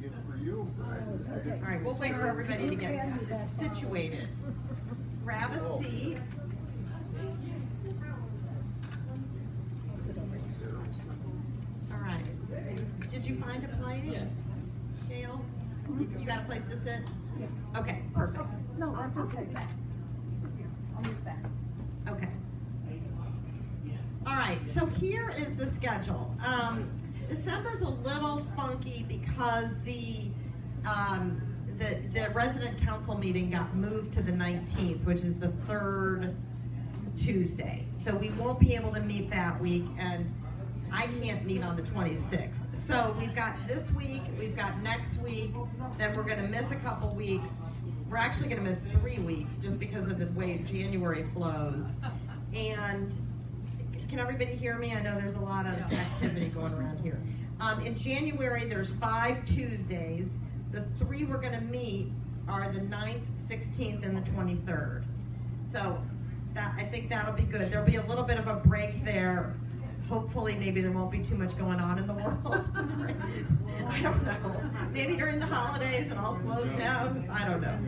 it for you. Oh, it's okay. All right, we'll wait for everybody to get situated. Grab a seat. Sit over here. All right. Did you find a place? Yes. Gail? You got a place to sit? Yeah. Okay, perfect. No, that's okay. I'll move back. Okay. All right, so here is the schedule. December's a little funky because the resident council meeting got moved to the 19th, which is the third Tuesday. So we won't be able to meet that week, and I can't meet on the 26th. So we've got this week, we've got next week, then we're gonna miss a couple weeks. We're actually gonna miss 3 weeks just because of the way January flows. And can everybody hear me? I know there's a lot of activity going around here. In January, there's 5 Tuesdays. The 3 we're gonna meet are the 9th, 16th, and the 23rd. So I think that'll be good. There'll be a little bit of a break there. Hopefully, maybe there won't be too much going on in the world. I don't know. Maybe during the holidays it all slows down. I don't know.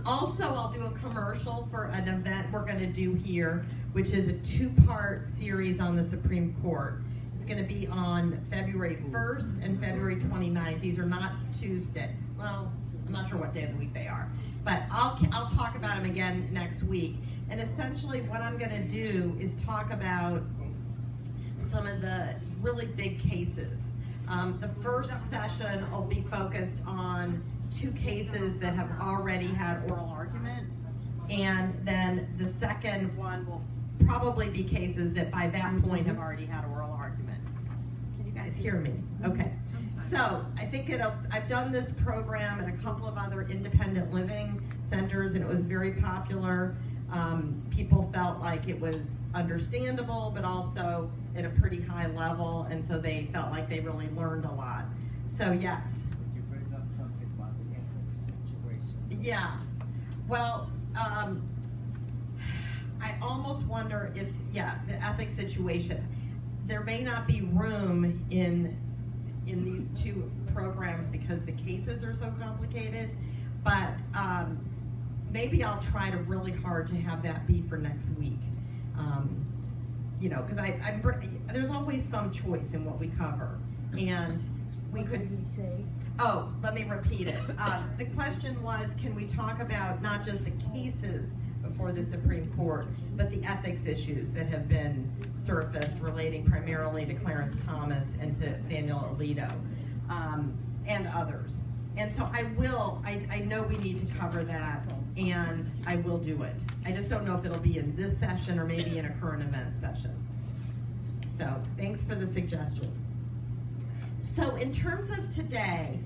Also, I'll do a commercial for an event we're going to do here, which is a 2-part series on the Supreme Court. It's going to be on February 1st and February 29th. These are not Tuesday. Well, I'm not sure what day of the week they are, but I'll talk about them again next week. And essentially what I'm going to do is talk about some of the really big cases. The first session will be focused on 2 cases that have already had oral argument, and then the second one will probably be cases that by that point have already had oral argument. Can you guys hear me? Okay. So I think I've done this program at a couple of other independent living centers, and it was very popular. People felt like it was understandable, but also at a pretty high level, and so they felt like they really learned a lot. So yes. Would you bring up something about the ethics situation? Yeah. Well, I almost wonder if, the ethics situation, there may not be room in these 2 programs because the cases are so complicated, but maybe I'll try to really hard to have that be for next week. You know, because there's always some choice in what we cover, and we could. Oh, let me repeat it. The question was, can we talk about not just the cases before the Supreme Court, but the ethics issues that have been surfaced relating primarily to Clarence Thomas and to Samuel Alito, and others. And so I know we need to cover that, and I will do it. I just don't know if it'll be in this session or maybe in a current event session. So thanks for the suggestion. So in terms of today,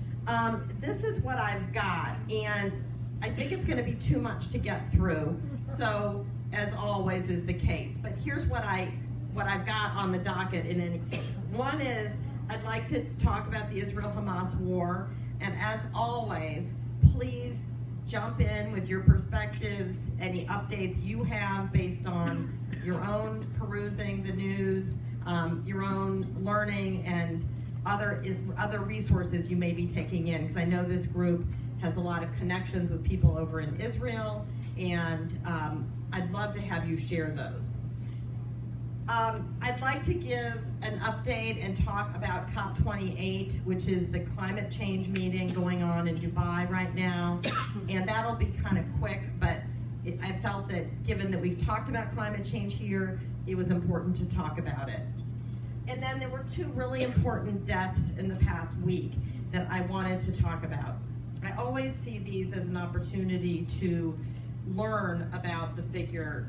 this is what I've got, and I think it's gonna be too much to get through. So as always is the case, but here's what I've got on the docket in any case. One is, I'd like to talk about the Israel-Hamas war. And as always, please jump in with your perspectives, any updates you have based on your own perusing the news, your own learning, and other resources you may be taking in. Because I know this group has a lot of connections with people over in Israel, and I'd love to have you share those. I'd like to give an update and talk about COP28, which is the climate change meeting going on in Dubai right now. And that'll be kind of quick, but I felt that given that we've talked about climate change here, it was important to talk about it. And then there were 2 really important deaths in the past week that I wanted to talk about. I always see these as an opportunity to learn about the figure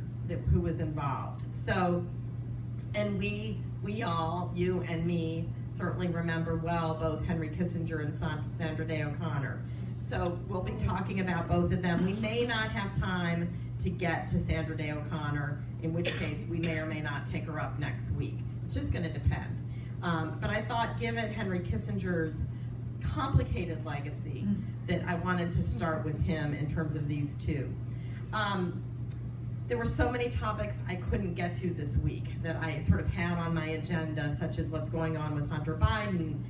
who was involved. So, and we all, you and me, certainly remember well both Henry Kissinger and Sandra Day O'Connor. So we'll be talking about both of them. We may not have time to get to Sandra Day O'Connor, in which case we may or may not take her up next week. It's just going to depend. But I thought, given Henry Kissinger's complicated legacy, that I wanted to start with him in terms of these 2. There were so many topics I couldn't get to this week that I sort of had on my agenda, such as what's going on with Hunter Biden,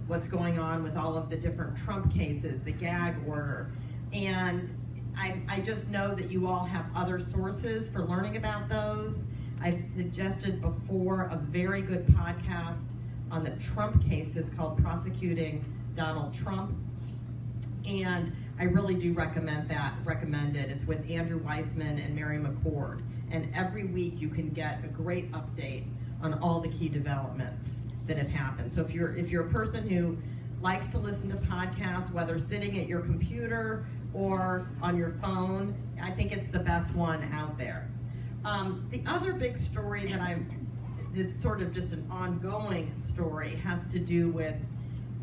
what's going on with all of the different Trump cases, the gag order. And I just know that you all have other sources for learning about those. I've suggested before a very good podcast on the Trump cases called Prosecuting Donald Trump. And I really do recommend it. It's with Andrew Weissman and Mary McCord. And every week you can get a great update on all the key developments that have happened. So if you're a person who likes to listen to podcasts, whether sitting at your computer or on your phone, I think it's the best one out there. The other big story that's sort of just an ongoing story has to do with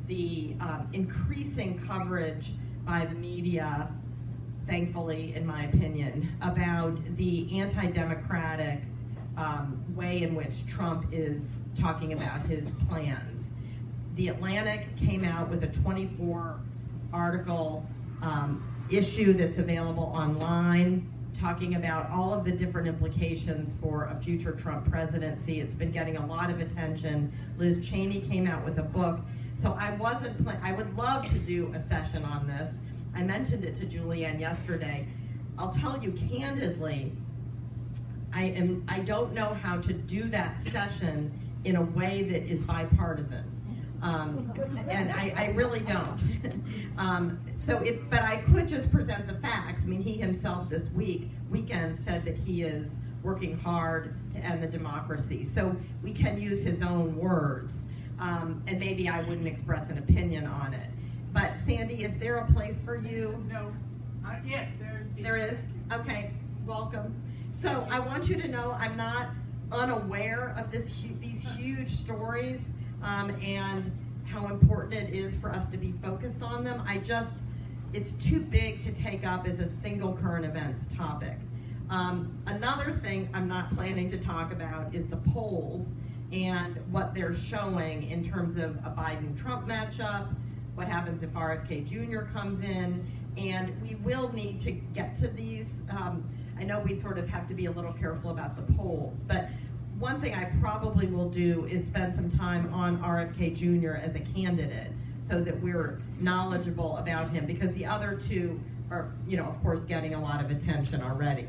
the increasing coverage by the media, thankfully, in my opinion, about the anti-democratic way in which Trump is talking about his plans. The Atlantic came out with a 24-article issue that's available online, talking about all of the different implications for a future Trump presidency. It's been getting a lot of attention. Liz Cheney came out with a book. So I would love to do a session on this. I mentioned it to Julianne yesterday. I'll tell you candidly, I don't know how to do that session in a way that is bipartisan. And I really don't. But I could just present the facts. I mean, he himself this weekend said that he is working hard to end the democracy. So we can use his own words. And maybe I wouldn't express an opinion on it. But Sandy, is there a place for you? No. Yes, there is. There is? Okay, welcome. So I want you to know I'm not unaware of these huge stories and how important it is for us to be focused on them. It's too big to take up as a single current events topic. Another thing I'm not planning to talk about is the polls and what they're showing in terms of a Biden-Trump matchup, what happens if RFK Jr. comes in, and we will need to get to these. I know we sort of have to be a little careful about the polls, but one thing I probably will do is spend some time on RFK Jr. as a candidate so that we're knowledgeable about him, because the other two are, of course, getting a lot of attention already.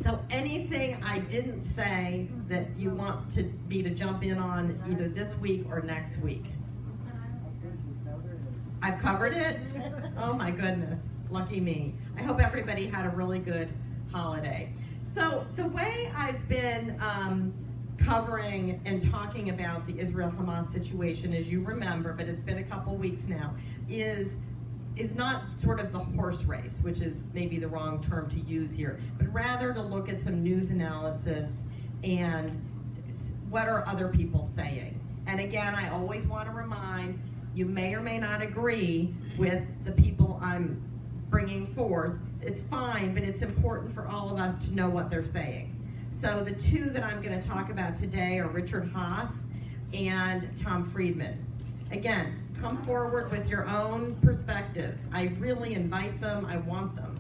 So anything I didn't say that you want me to jump in on either this week or next week? I've covered it? Oh my goodness, lucky me. I hope everybody had a really good holiday. So the way I've been covering and talking about the Israel-Hamas situation, as you remember, but it's been a couple weeks now, is not sort of the horse race, which is maybe the wrong term to use here, but rather to look at some news analysis and what are other people saying. And again, I always want to remind, you may or may not agree with the people I'm bringing forth. It's fine, but it's important for all of us to know what they're saying. So the two that I'm going to talk about today are Richard Haass and Tom Friedman. Again, come forward with your own perspectives. I really invite them. I want them.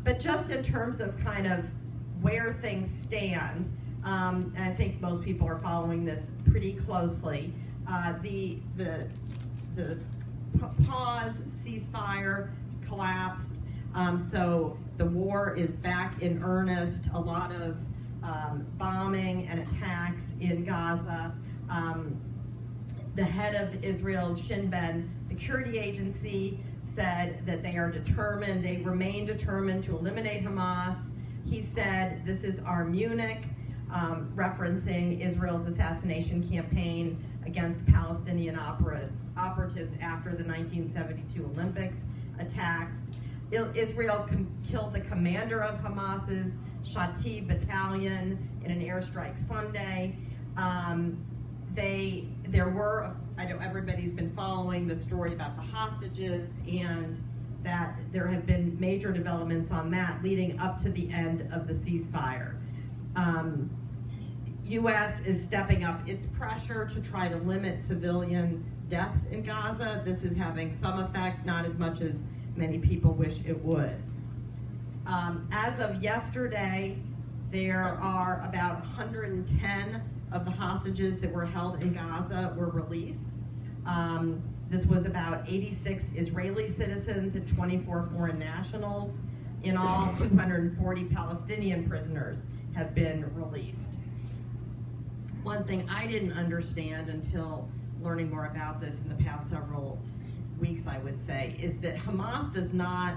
But just in terms of kind of where things stand, and I think most people are following this pretty closely, the pause ceasefire collapsed. So the war is back in earnest. A lot of bombing and attacks in Gaza. The head of Israel's Shin Bet security agency said that they remain determined to eliminate Hamas. He said, "This is our Munich," referencing Israel's assassination campaign against Palestinian operatives after the 1972 Olympics attacks. Israel killed the commander of Hamas's Shati battalion in an airstrike Sunday. I know everybody's been following the story about the hostages, and that there have been major developments on that leading up to the end of the ceasefire. U.S. is stepping up its pressure to try to limit civilian deaths in Gaza. This is having some effect, not as much as many people wish it would. As of yesterday, there are about 110 of the hostages that were held in Gaza were released. This was about 86 Israeli citizens and 24 foreign nationals. In all, 240 Palestinian prisoners have been released. One thing I didn't understand until learning more about this in the past several weeks, I would say, is that Hamas does not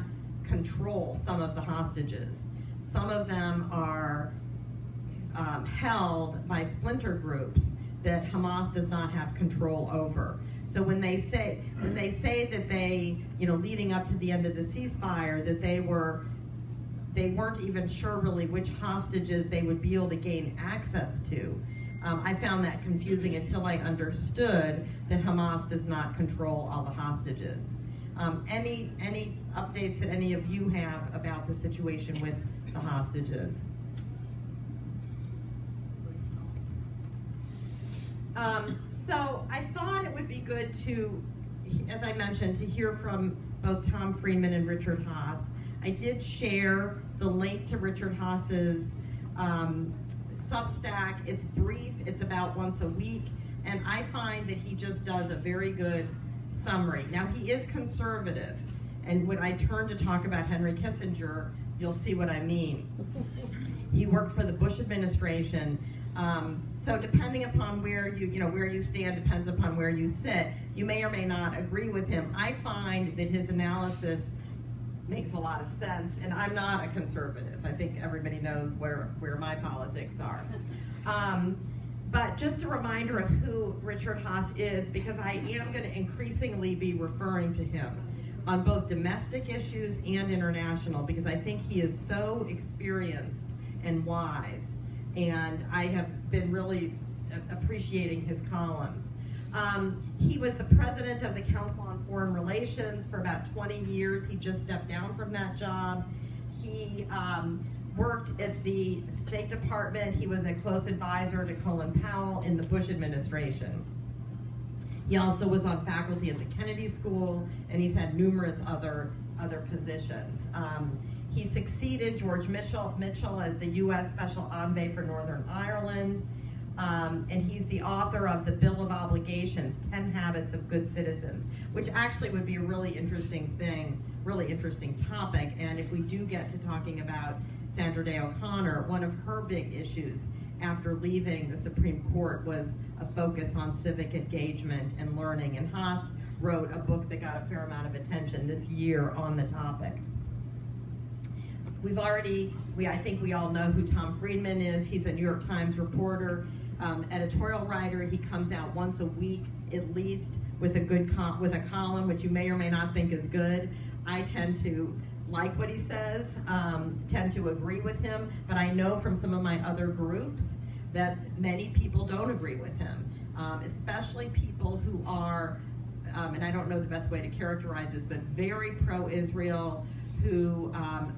control some of the hostages. Some of them are held by splinter groups that Hamas does not have control over. So when they say that they, leading up to the end of the ceasefire, that they weren't even sure really which hostages they would be able to gain access to. I found that confusing until I understood that Hamas does not control all the hostages. Any updates that any of you have about the situation with the hostages? So I thought it would be good to, as I mentioned, to hear from both Tom Friedman and Richard Haass. I did share the link to Richard Haass's Substack. It's brief, it's about once a week, and I find that he just does a very good summary. Now, he is conservative, and when I turn to talk about Henry Kissinger, you'll see what I mean. He worked for the Bush administration. So depending upon where you stand depends upon where you sit. You may or may not agree with him. I find that his analysis makes a lot of sense, and I'm not a conservative. I think everybody knows where my politics are. But just a reminder of who Richard Haass is, because I am going to increasingly be referring to him on both domestic issues and international, because I think he is so experienced and wise, and I have been really appreciating his columns. He was the president of the Council on Foreign Relations for about 20 years. He just stepped down from that job. He worked at the State Department. He was a close advisor to Colin Powell in the Bush administration. He also was on faculty at the Kennedy School, and he's had numerous other positions. He succeeded George Mitchell as the U.S. Special Envoy for Northern Ireland, and he's the author of the Bill of Obligations, 10 Habits of Good Citizens, which actually would be a really interesting topic. And if we do get to talking about Sandra Day O'Connor, one of her big issues after leaving the Supreme Court was a focus on civic engagement and learning. And Haass wrote a book that got a fair amount of attention this year on the topic. I think we all know who Tom Friedman is. He's a New York Times reporter, editorial writer. He comes out once a week, at least, with a column, which you may or may not think is good. I tend to like what he says, tend to agree with him, but I know from some of my other groups that many people don't agree with him, especially people who are, and I don't know the best way to characterize this, but very pro-Israel, who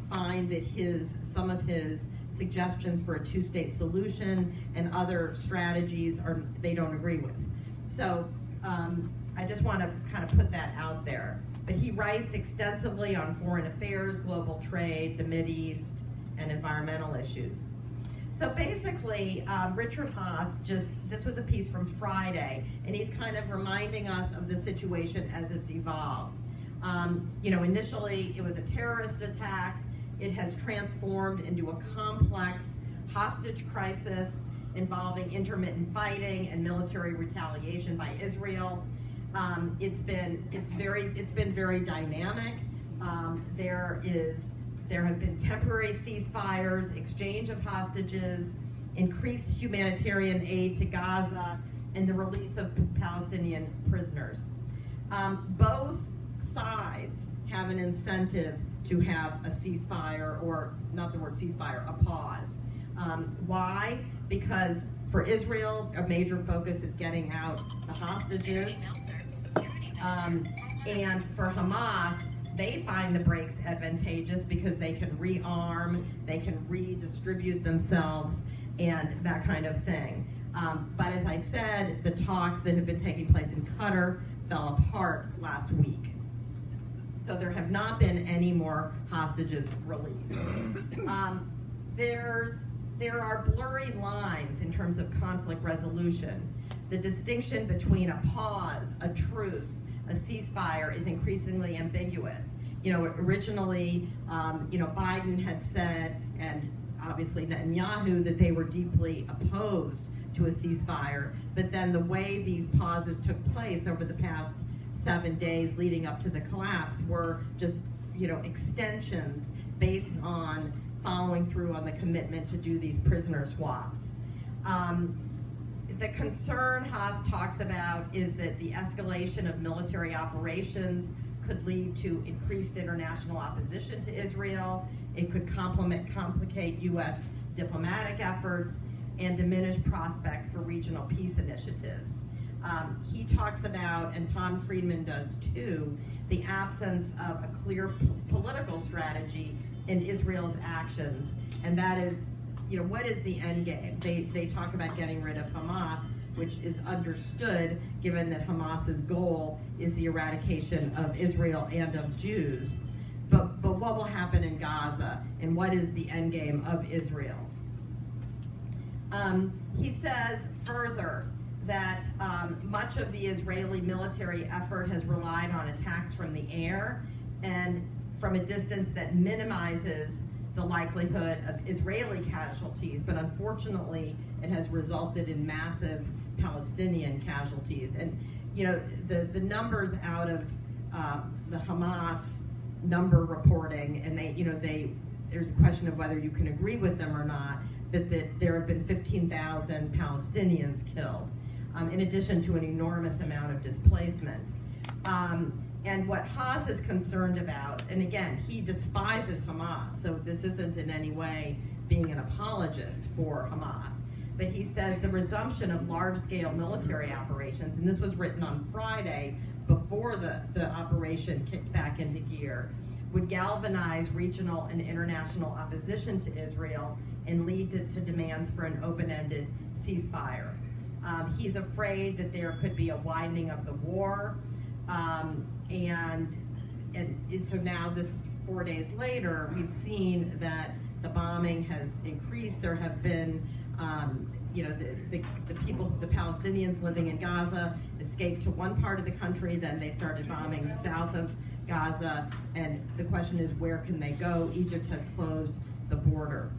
find that some of his suggestions for a two-state solution and other strategies they don't agree with. So I just want to kind of put that out there. But he writes extensively on foreign affairs, global trade, the Mideast, and environmental issues. So basically, Richard Haass this was a piece from Friday, and he's kind of reminding us of the situation as it's evolved. Initially it was a terrorist attack. It has transformed into a complex hostage crisis involving intermittent fighting and military retaliation by Israel. It's been very dynamic. There have been temporary ceasefires, exchange of hostages, increased humanitarian aid to Gaza, and the release of Palestinian prisoners. Both sides have an incentive to have a ceasefire, or not the word ceasefire, a pause. Why? Because for Israel, a major focus is getting out the hostages. And for Hamas, they find the breaks advantageous because they can rearm, they can redistribute themselves, and that kind of thing. But as I said, the talks that have been taking place in Qatar fell apart last week. So there have not been any more hostages released. There are blurry lines in terms of conflict resolution. the distinction between a pause, a truce, a ceasefire is increasingly ambiguous. Originally, Biden had said, and obviously Netanyahu, that they were deeply opposed to a ceasefire, but then the way these pauses took place over the past 7 days leading up to the collapse were just, extensions based on following through on the commitment to do these prisoner swaps. The concern Haas talks about is that the escalation of military operations could lead to increased international opposition to Israel. It could complicate U.S. diplomatic efforts and diminish prospects for regional peace initiatives. He talks about, and Tom Friedman does too, the absence of a clear political strategy in Israel's actions, and that is, what is the end game? They talk about getting rid of Hamas, which is understood given that Hamas's goal is the eradication of Israel and of Jews. But what will happen in Gaza, and what is the end game of Israel? He says further that much of the Israeli military effort has relied on attacks from the air and from a distance that minimizes the likelihood of Israeli casualties, but unfortunately it has resulted in massive Palestinian casualties. And the numbers out of the Hamas number reporting, and there's a question of whether you can agree with them or not, that there have been 15,000 Palestinians killed, in addition to an enormous amount of displacement. And what Haas is concerned about, and again, he despises Hamas, so this isn't in any way being an apologist for Hamas, but he says the resumption of large-scale military operations, and this was written on Friday before the operation kicked back into gear, would galvanize regional and international opposition to Israel and lead to demands for an open-ended ceasefire. He's afraid that there could be a widening of the war, and so now, this 4 days later, we've seen that the bombing has increased. There have been, the people, the Palestinians living in Gaza escaped to one part of the country, then they started bombing the south of Gaza, and the question is, where can they go? Egypt has closed the border.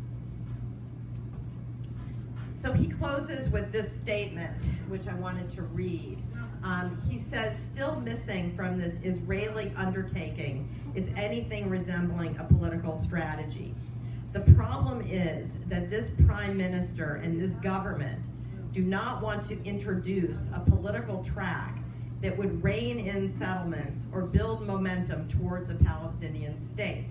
So he closes with this statement, which I wanted to read. He says, still missing from this Israeli undertaking is anything resembling a political strategy. The problem is that this prime minister and this government do not want to introduce a political track that would rein in settlements or build momentum towards a Palestinian state.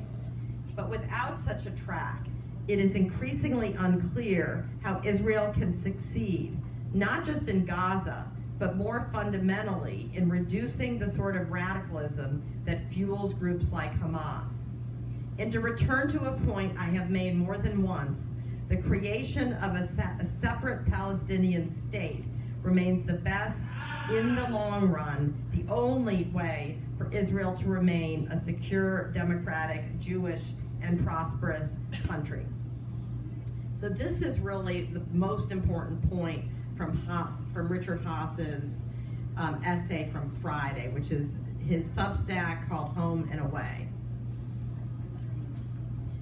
But without such a track, it is increasingly unclear how Israel can succeed, not just in Gaza, but more fundamentally in reducing the sort of radicalism that fuels groups like Hamas. And to return to a point I have made more than once, the creation of a separate Palestinian state remains the best, in the long run, the only way for Israel to remain a secure, democratic, Jewish, and prosperous country. So this is really the most important point from Richard Haas's essay from Friday, which is his Substack called Home and Away.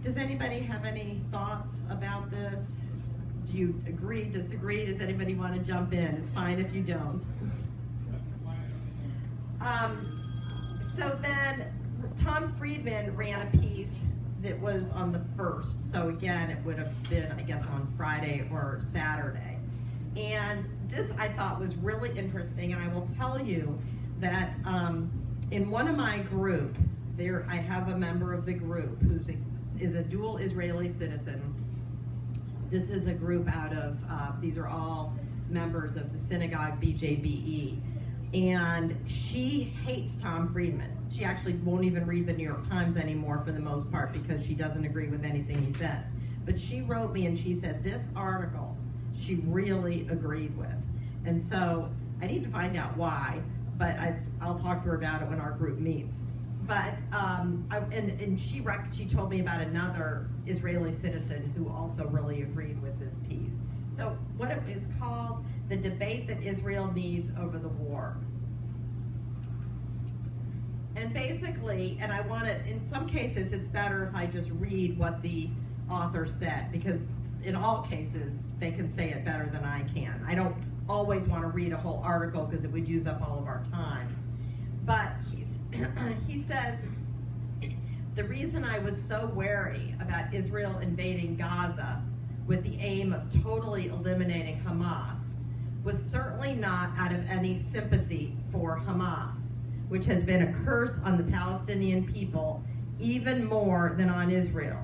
Does anybody have any thoughts about this? Do you agree, disagree? Does anybody want to jump in? It's fine if you don't. So then Tom Friedman ran a piece that was on the 1st. So again, it would have been, I guess, on Friday or Saturday. And this I thought was really interesting, and I will tell you that in one of my groups, I have a member of the group who's is a dual Israeli citizen. This is a group out of, these are all members of the synagogue BJBE. And she hates Tom Friedman. She actually won't even read the New York Times anymore for the most part because she doesn't agree with anything he says. But she wrote me and she said this article she really agreed with. And so I need to find out why, but I'll talk to her about it when our group meets. But she told me about another Israeli citizen who also really agreed with this piece. So what it is called, the debate that Israel needs over the war. And basically, and I want to, in some cases, it's better if I just read what the author said, because in all cases, they can say it better than I can. I don't always want to read a whole article because it would use up all of our time. But he says, the reason I was so wary about Israel invading Gaza with the aim of totally eliminating Hamas was certainly not out of any sympathy for Hamas, which has been a curse on the Palestinian people even more than on Israel.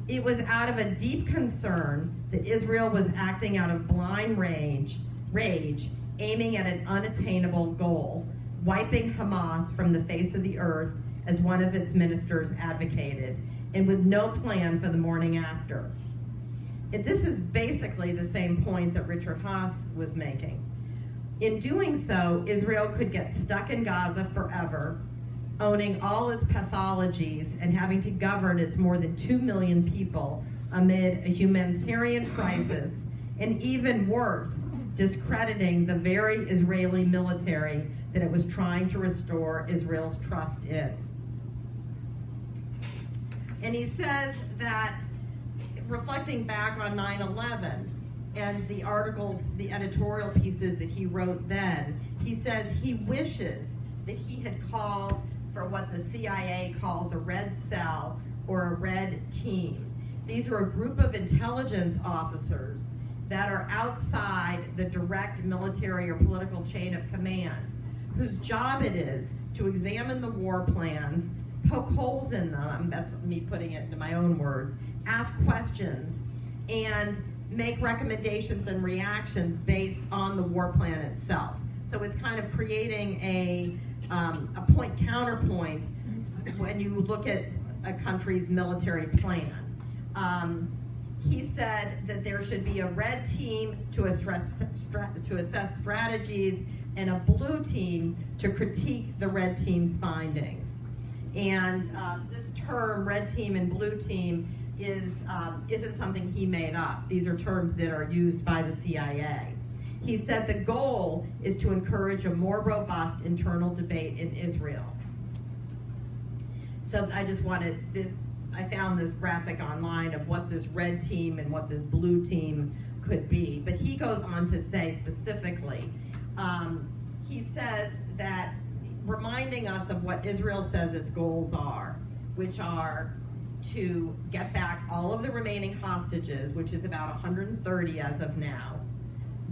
It was out of a deep concern that Israel was acting out of blind rage, aiming at an unattainable goal, wiping Hamas from the face of the earth, as one of its ministers advocated, and with no plan for the morning after. This is basically the same point that Richard Haass was making. In doing so, Israel could get stuck in Gaza forever, owning all its pathologies and having to govern its more than 2 million people amid a humanitarian crisis, and even worse, discrediting the very Israeli military that it was trying to restore Israel's trust in. And he says that, reflecting back on 9/11 and the articles, the editorial pieces that he wrote then, he says he wishes that he had called for what the CIA calls a red cell or a red team. These are a group of intelligence officers that are outside the direct military or political chain of command, whose job it is to examine the war plans, poke holes in them, that's me putting it into my own words, ask questions, and make recommendations and reactions based on the war plan itself. So it's kind of creating a point counterpoint when you look at a country's military plan. He said that there should be a red team to assess strategies and a blue team to critique the red team's findings. And this term, red team and blue team, isn't something he made up. These are terms that are used by the CIA. He said the goal is to encourage a more robust internal debate in Israel. So I just I found this graphic online of what this red team and what this blue team could be. But he goes on to say specifically, he says that, reminding us of what Israel says its goals are, which are to get back all of the remaining hostages, which is about 130 as of now,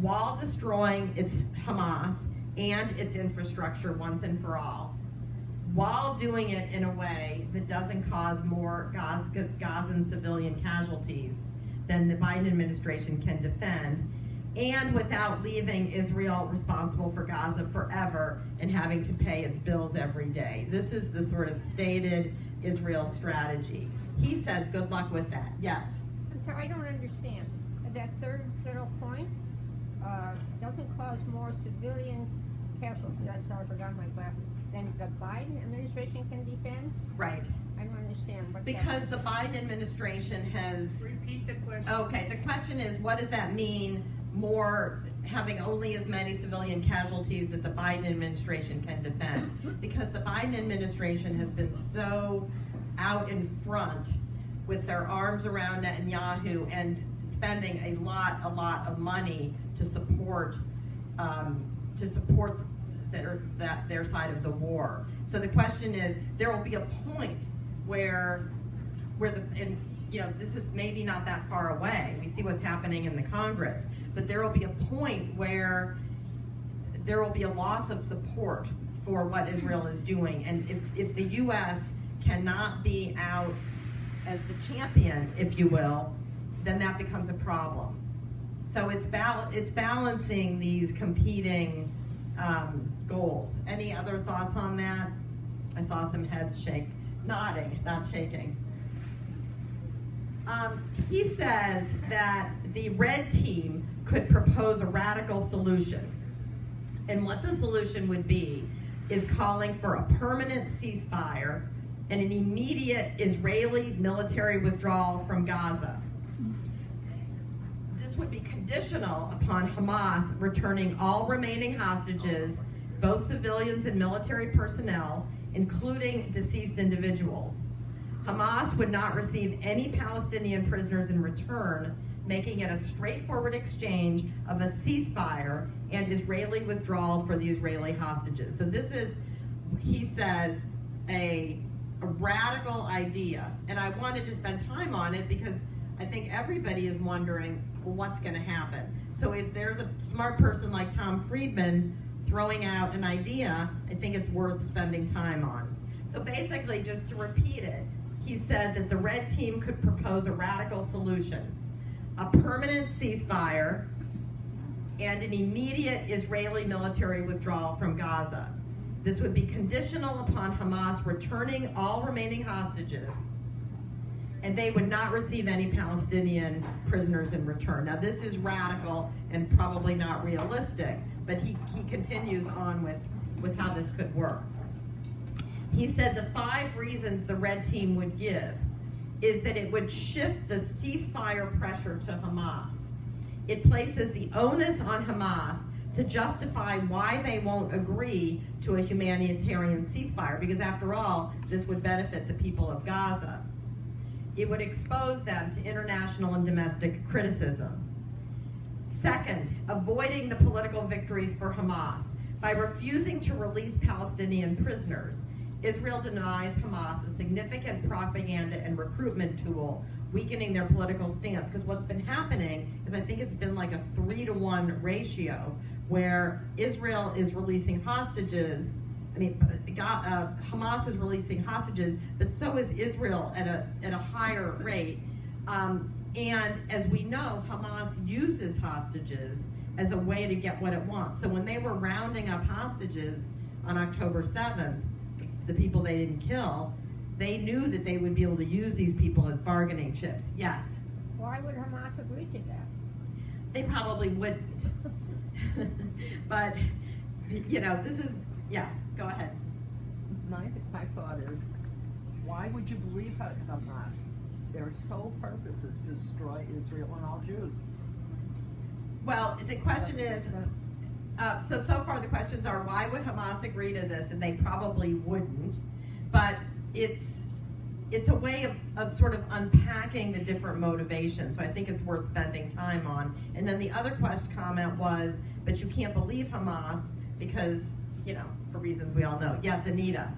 while destroying its Hamas and its infrastructure once and for all, while doing it in a way that doesn't cause more Gazan civilian casualties than the Biden administration can defend, and without leaving Israel responsible for Gaza forever and having to pay its bills every day. This is the sort of stated Israel strategy. He says, good luck with that. Yes? I'm sorry, I don't understand. That third little point doesn't cause more civilian casualties, I'm sorry, I forgot my glasses, than the Biden administration can defend? Right. I don't understand what Because the Biden administration has... Repeat the question. Okay, the question is, what does that mean, more having only as many civilian casualties that the Biden administration can defend? Because the Biden administration has been so out in front with their arms around Netanyahu and spending a lot of money to support their side of the war. So the question is, there will be a point where this is maybe not that far away. We see what's happening in the Congress, but there will be a point where there will be a loss of support for what Israel is doing. And if the U.S. cannot be out as the champion, if you will, then that becomes a problem. So it's balancing these competing goals. Any other thoughts on that? I saw some heads shake, nodding, not shaking. He says that the red team could propose a radical solution. And what the solution would be is calling for a permanent ceasefire and an immediate Israeli military withdrawal from Gaza. This would be conditional upon Hamas returning all remaining hostages, both civilians and military personnel, including deceased individuals. Hamas would not receive any Palestinian prisoners in return, making it a straightforward exchange of a ceasefire and Israeli withdrawal for the Israeli hostages. So this is, he says, a radical idea. And I wanted to spend time on it because I think everybody is wondering, well, what's going to happen? So if there's a smart person like Tom Friedman throwing out an idea, I think it's worth spending time on. So basically, just to repeat it, he said that the Red Team could propose a radical solution: a permanent ceasefire and an immediate Israeli military withdrawal from Gaza. This would be conditional upon Hamas returning all remaining hostages, and they would not receive any Palestinian prisoners in return. Now, this is radical and probably not realistic, but he continues on with how this could work. He said the 5 reasons the Red Team would give is that it would shift the ceasefire pressure to Hamas. It places the onus on Hamas to justify why they won't agree to a humanitarian ceasefire, because after all, this would benefit the people of Gaza. It would expose them to international and domestic criticism. Second, avoiding the political victories for Hamas. By refusing to release Palestinian prisoners, Israel denies Hamas a significant propaganda and recruitment tool, weakening their political stance. Because what's been happening is, I think it's been like a 3-to-1 ratio, where Israel is releasing hostages. I mean, Hamas is releasing hostages, but so is Israel at a higher rate. And as we know, Hamas uses hostages as a way to get what it wants. So when they were rounding up hostages on October 7th, the people they didn't kill, they knew that they would be able to use these people as bargaining chips. Yes? Why would Hamas agree to that? They probably wouldn't. But, you know, this is, yeah, go ahead. My thought is, why would you believe Hamas? Their sole purpose is to destroy Israel and all Jews. Well, the question is, so far the questions are, why would Hamas agree to this? And they probably wouldn't. But it's a way of sort of unpacking the different motivations. So I think it's worth spending time on. And then the other comment was, but you can't believe Hamas because, you know, for reasons we all know. Yes, Anita.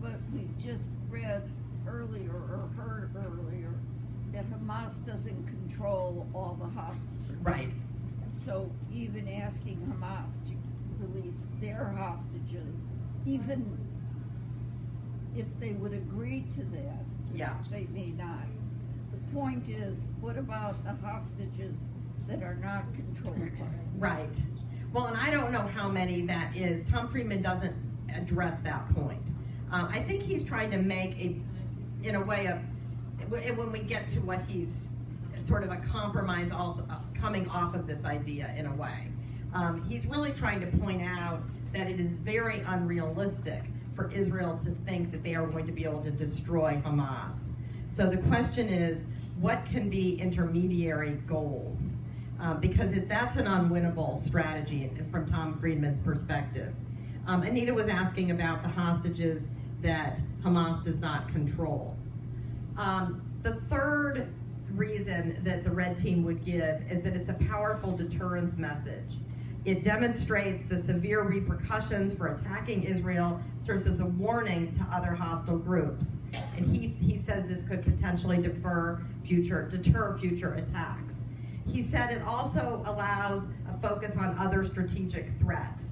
But we just read earlier, or heard earlier, that Hamas doesn't control all the hostages. Right. So even asking Hamas to release their hostages, even if they would agree to that, Yeah. they may not. The point is, what about the hostages that are not controlled by? Right. Well, and I don't know how many that is. Tom Friedman doesn't address that point. I think he's trying to make in a way, when we get to what he's sort of a compromise also coming off of this idea in a way. He's really trying to point out that it is very unrealistic for Israel to think that they are going to be able to destroy Hamas. So the question is, what can be intermediary goals? Because that's an unwinnable strategy from Tom Friedman's perspective. Anita was asking about the hostages that Hamas does not control. The third reason that the Red Team would give is that it's a powerful deterrence message. It demonstrates the severe repercussions for attacking Israel, serves as a warning to other hostile groups. And he says this could potentially deter future attacks. He said it also allows a focus on other strategic threats.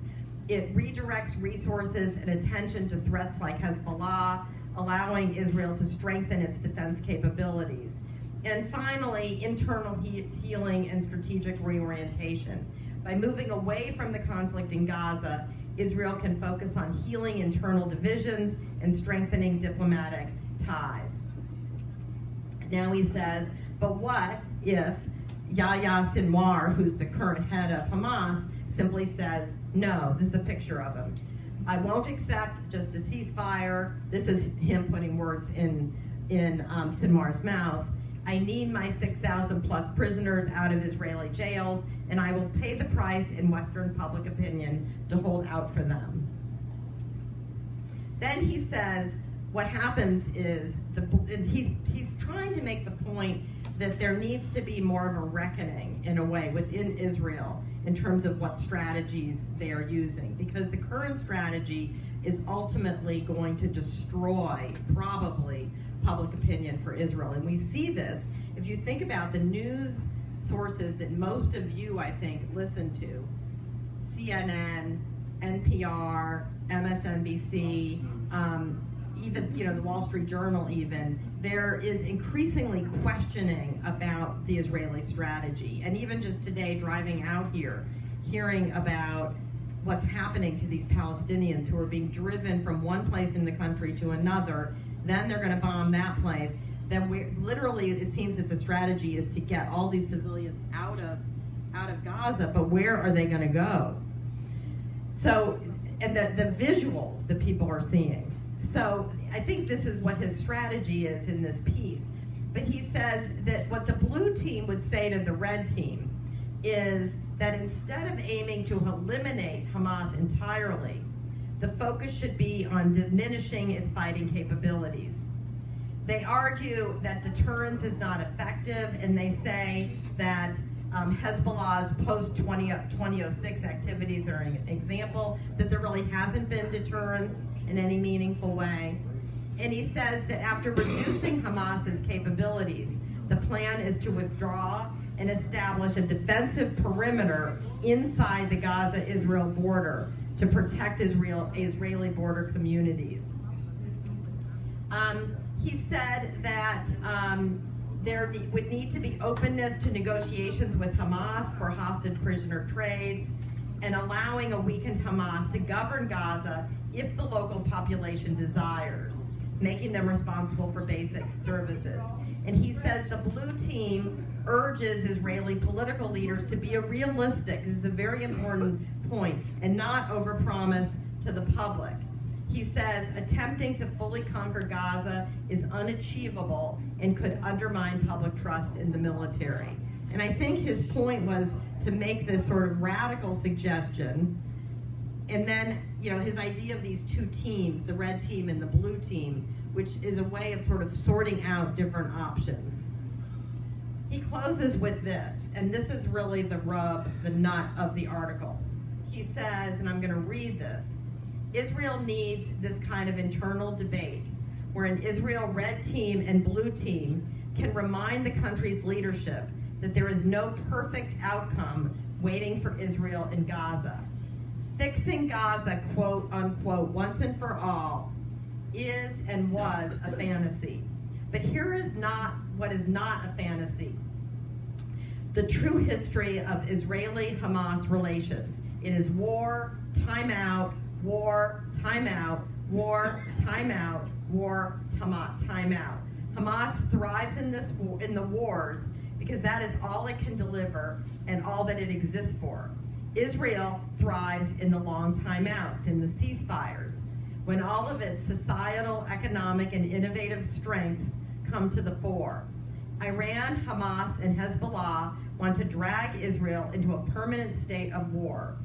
It redirects resources and attention to threats like Hezbollah, allowing Israel to strengthen its defense capabilities. And finally, internal healing and strategic reorientation. By moving away from the conflict in Gaza, Israel can focus on healing internal divisions and strengthening diplomatic ties. Now he says, but what if Yahya Sinwar, who's the current head of Hamas, simply says, no, this is a picture of him. I won't accept just a ceasefire. This is him putting words in Sinwar's mouth. I need my 6,000 plus prisoners out of Israeli jails, and I will pay the price in Western public opinion to hold out for them. Then he says what happens is, he's trying to make the point that there needs to be more of a reckoning, in a way, within Israel in terms of what strategies they are using, because the current strategy is ultimately going to destroy, probably, public opinion for Israel. And we see this, if you think about the news sources that most of you, I think, listen to, CNN, NPR, MSNBC, even, the Wall Street Journal even, there is increasingly questioning about the Israeli strategy. And even just today, driving out here, hearing about what's happening to these Palestinians who are being driven from one place in the country to another, then they're going to bomb that place. Then literally, it seems that the strategy is to get all these civilians out of Gaza, but where are they going to go? So, and the visuals that people are seeing. So I think this is what his strategy is in this piece. But he says that what the blue team would say to the red team is that instead of aiming to eliminate Hamas entirely, the focus should be on diminishing its fighting capabilities. They argue that deterrence is not effective, and they say that Hezbollah's post-2006 activities are an example, that there really hasn't been deterrence in any meaningful way. And he says that after reducing Hamas's capabilities, the plan is to withdraw and establish a defensive perimeter inside the Gaza-Israel border to protect Israeli border communities. He said that there would need to be openness to negotiations with Hamas for hostage prisoner trades, and allowing a weakened Hamas to govern Gaza if the local population desires, making them responsible for basic services. And he says the blue team urges Israeli political leaders to be realistic, this is a very important point, and not overpromise to the public. He says attempting to fully conquer Gaza is unachievable and could undermine public trust in the military. And I think his point was to make this sort of radical suggestion, and then, his idea of these two teams, the red team and the blue team, which is a way of sort of sorting out different options. He closes with this, and this is really the rub, the nut of the article. He says, and I'm going to read this, Israel needs this kind of internal debate where an Israel red team and blue team can remind the country's leadership that there is no perfect outcome waiting for Israel in Gaza. Fixing Gaza, quote unquote, once and for all, is and was a fantasy. But here is not what is not a fantasy. The true history of Israeli-Hamas relations. It is war, timeout, war, timeout, war, timeout, war, timeout. Hamas thrives in the wars because that is all it can deliver and all that it exists for. Israel thrives in the long timeouts, in the ceasefires, when all of its societal, economic, and innovative strengths come to the fore. Iran, Hamas, and Hezbollah want to drag Israel into a permanent state of war.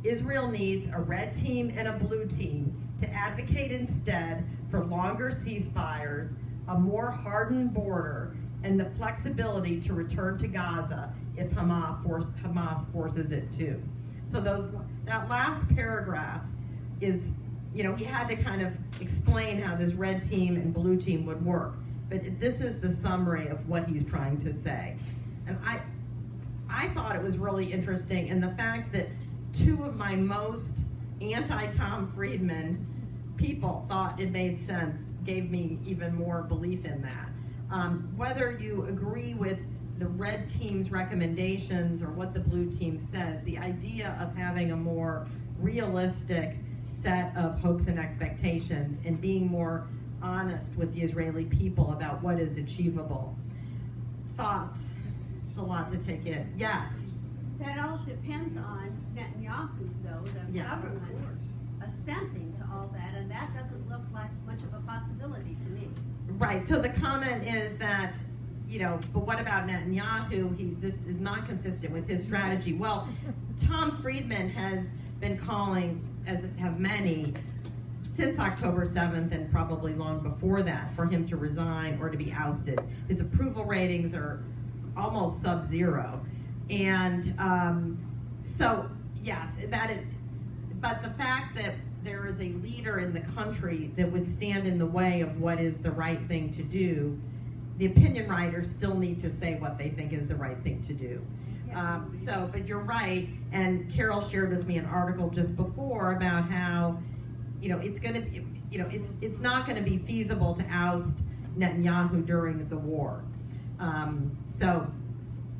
Israel needs a red team and a blue team to advocate instead for longer ceasefires, a more hardened border, and the flexibility to return to Gaza if Hamas forces it to. So that last paragraph is, he had to kind of explain how this red team and blue team would work. But this is the summary of what he's trying to say. And I thought it was really interesting, and the fact that two of my most anti-Tom Friedman people thought it made sense gave me even more belief in that. Whether you agree with the red team's recommendations or what the blue team says, the idea of having a more realistic set of hopes and expectations and being more honest with the Israeli people about what is achievable. Thoughts? It's a lot to take in. Yes? That all depends on Netanyahu, though, the government assenting to all that, and that doesn't look like much of a possibility to me. Right, so the comment is that, but what about Netanyahu? This is not consistent with his strategy. Well, Tom Friedman has been calling, as have many, since October 7th and probably long before that, for him to resign or to be ousted. His approval ratings are almost sub-zero. And so, yes, that is, but the fact that there is a leader in the country that would stand in the way of what is the right thing to do, the opinion writers still need to say what they think is the right thing to do. But you're right, and Carol shared with me an article just before about how, it's going to be, it's not going to be feasible to oust Netanyahu during the war.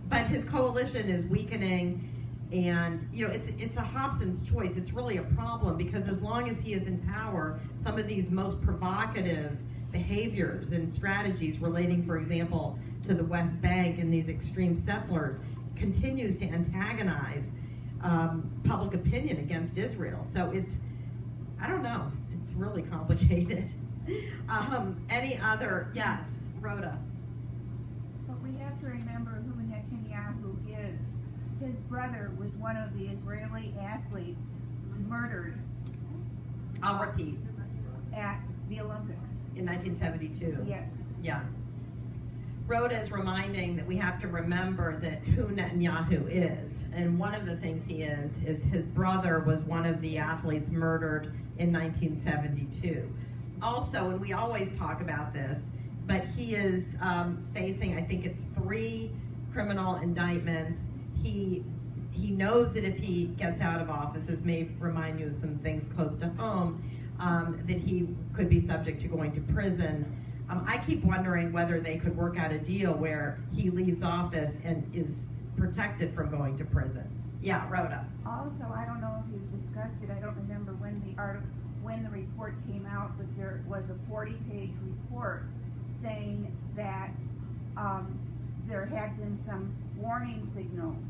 But his coalition is weakening, and it's a Hobson's choice. It's really a problem because as long as he is in power, some of these most provocative behaviors and strategies relating, for example, to the West Bank and these extreme settlers continues to antagonize public opinion against Israel. So I don't know, it's really complicated. Any other, yes, Rhoda? But we have to remember who Netanyahu is. His brother was one of the Israeli athletes murdered I'll repeat. at the Olympics. In 1972. Yes. Yeah. Rhoda is reminding that we have to remember that who Netanyahu is. And one of the things he is his brother was one of the athletes murdered in 1972. Also, and we always talk about this, but he is facing, I think it's 3 criminal indictments. He knows that if he gets out of office, this may remind you of some things close to home, that he could be subject to going to prison. I keep wondering whether they could work out a deal where he leaves office and is protected from going to prison. Yeah, Rhoda. Also, I don't know if you've discussed it, I don't remember when the report came out, but there was a 40-page report saying that there had been some warning signals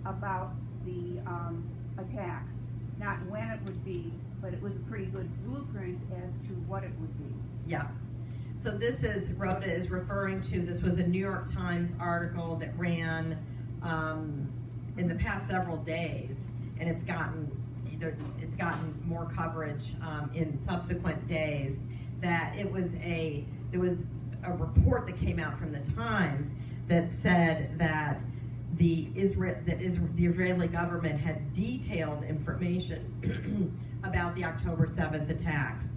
about the attack. Not when it would be, but it was a pretty good blueprint as to what it would be. Yeah. So Rhoda is referring to, this was a New York Times article that ran in the past several days, and it's gotten more coverage in subsequent days, that there was a report that came out from the Times that said that the Israeli government had detailed information about the October 7th attacks,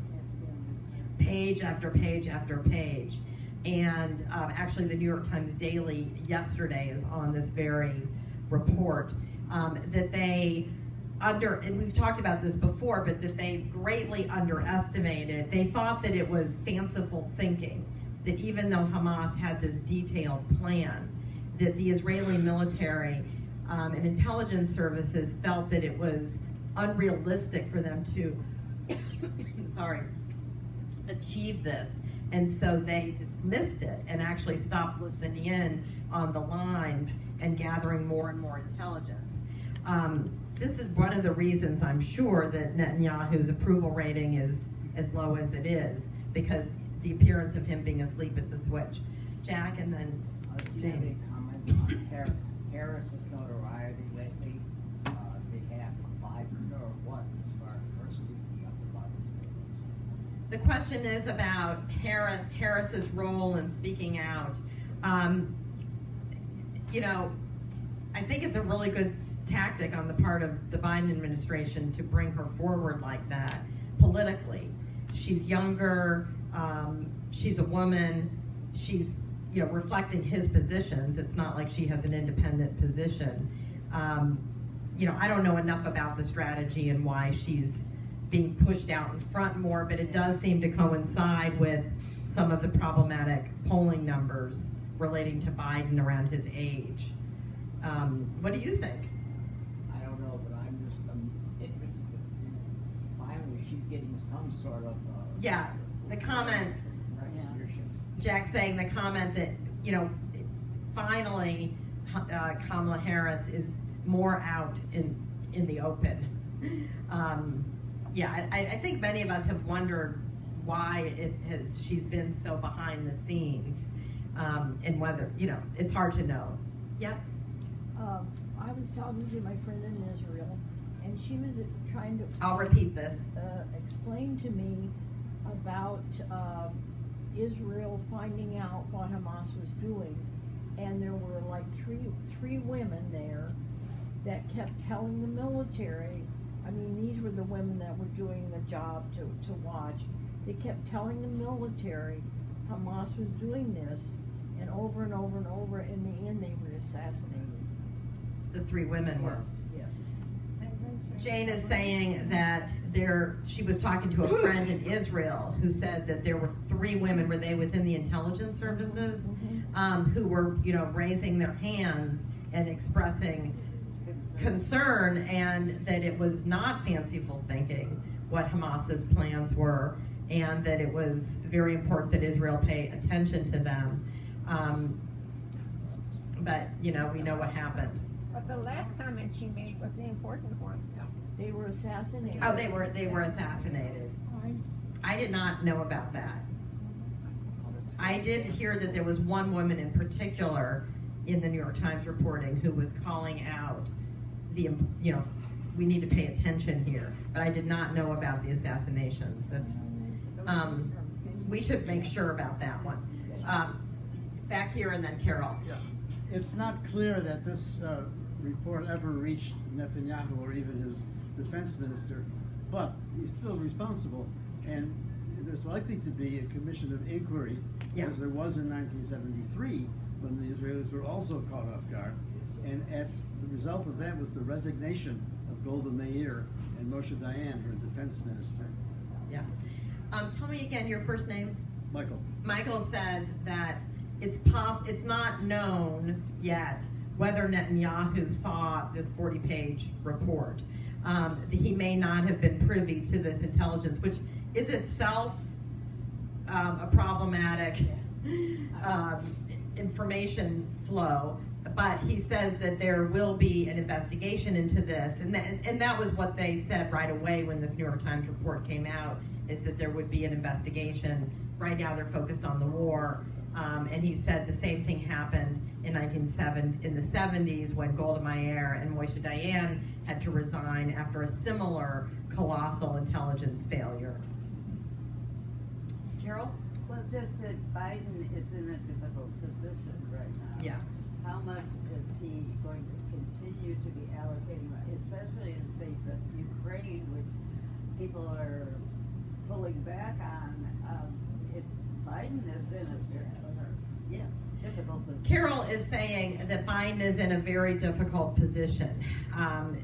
page after page after page. And actually the New York Times Daily yesterday is on this very report, that and we've talked about this before, but that they greatly underestimated. They thought that it was fanciful thinking, that even though Hamas had this detailed plan, that the Israeli military and intelligence services felt that it was unrealistic for them to achieve this. And so they dismissed it and actually stopped listening in on the lines and gathering more and more intelligence. This is one of the reasons, I'm sure, that Netanyahu's approval rating is as low as it is, because the appearance of him being asleep at the switch. Jack, and then Do you have any comment on Harris's notoriety lately on behalf of Biden, or what, as far as her speaking up about his statements? the question is about Harris's role in speaking out. I think it's a really good tactic on the part of the Biden administration to bring her forward like that politically. She's younger, she's a woman, she's reflecting his positions. It's not like she has an independent position. I don't know enough about the strategy and why she's being pushed out in front more, but it does seem to coincide with some of the problematic polling numbers relating to Biden around his age. What do you think? I don't know, but I'm just finally she's getting some sort of The comment, recognition. Jack saying the comment that finally Kamala Harris is more out in the open. I think many of us have wondered why she's been so behind the scenes. And whether, it's hard to know. Yep. I was talking to my friend in Israel, and she was trying to. I'll repeat this. Explain to me about Israel finding out what Hamas was doing, and there were like three women there that kept telling the military. I mean, these were the women that were doing the job to watch. They kept telling the military Hamas was doing this, and over and over and over. In the end, they were assassinated. The 3 women were. Yes. Jane is saying that she was talking to a friend in Israel who said that there were 3 women, were they within the intelligence services, who were, raising their hands and expressing concern, and that it was not fanciful thinking what Hamas's plans were, and that it was very important that Israel pay attention to them. But, we know what happened. But the last comment she made was the important one. They were assassinated. Oh, they were assassinated. I did not know about that. I did hear that there was one woman in particular in the New York Times reporting who was calling out we need to pay attention here. But I did not know about the assassinations. That's we should make sure about that one. Back here and then Carol. Yeah. It's not clear that this report ever reached Netanyahu or even his defense minister, but he's still responsible, and there's likely to be a commission of inquiry, as there was in 1973 when the Israelis were also caught off guard, and the result of that was the resignation of Golda Meir and Moshe Dayan, her defense minister. Yeah. Tell me again your first name. Michael. Michael says that it's not known yet whether Netanyahu saw this 40-page report. He may not have been privy to this intelligence, which is itself a problematic information flow. But he says that there will be an investigation into this, and that was what they said right away when this New York Times report came out, is that there would be an investigation. Right now they're focused on the war, and he said the same thing happened in the 70s when Golda Meir and Moshe Dayan had to resign after a similar colossal intelligence failure. Carol? Well, just that Biden is in a difficult position right now. Yeah. How much is he going to continue to be allocating, especially in the face of Ukraine, which people are pulling back on? Biden is in a difficult position. Carol is saying that Biden is in a very difficult position.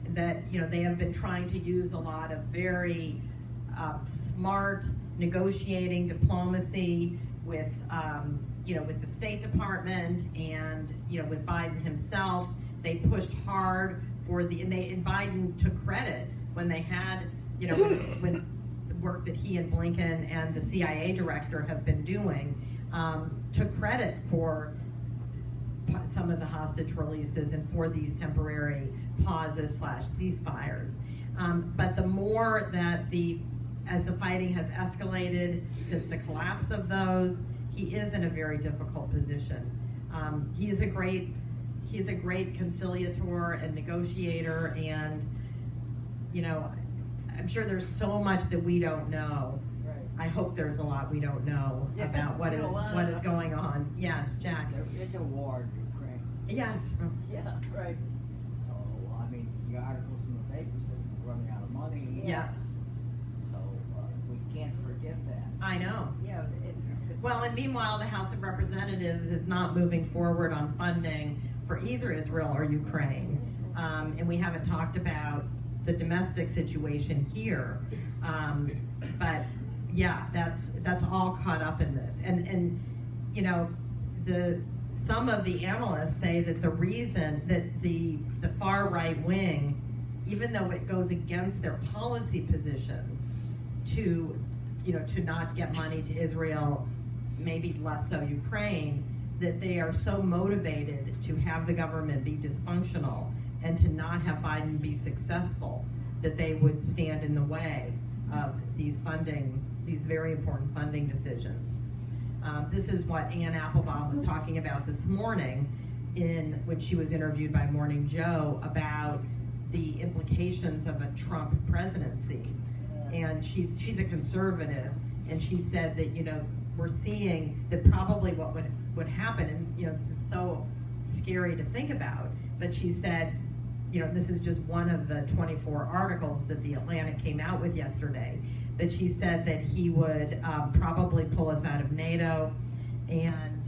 That they have been trying to use a lot of very smart negotiating diplomacy with with the State Department and with Biden himself. They pushed hard and Biden took credit when they had when the work that he and Blinken and the CIA director have been doing, took credit for some of the hostage releases and for these temporary pauses / ceasefires. But the more that as the fighting has escalated since the collapse of those, he is in a very difficult position. He is a great conciliator and negotiator, and I'm sure there's so much that we don't know. Right. I hope there's a lot we don't know about what is going on. Yes, Jack. There is a war in Ukraine. Yes. Yeah, right. So, I mean, the articles in the papers that we're running out of money. Yeah. So, we can't forget that. I know. Yeah. Well, and meanwhile, the House of Representatives is not moving forward on funding for either Israel or Ukraine. And we haven't talked about the domestic situation here. But yeah, that's all caught up in this. And some of the analysts say that the reason that the far right wing, even though it goes against their policy positions to not get money to Israel, maybe less so Ukraine, that they are so motivated to have the government be dysfunctional and to not have Biden be successful, that they would stand in the way of these very important funding decisions. This is what Ann Applebaum was talking about this morning when she was interviewed by Morning Joe about the implications of a Trump presidency. And she's a conservative, and she said that, we're seeing that probably what would happen, and this is so scary to think about, but she said, this is just one of the 24 articles that the Atlantic came out with yesterday, but she said that he would probably pull us out of NATO and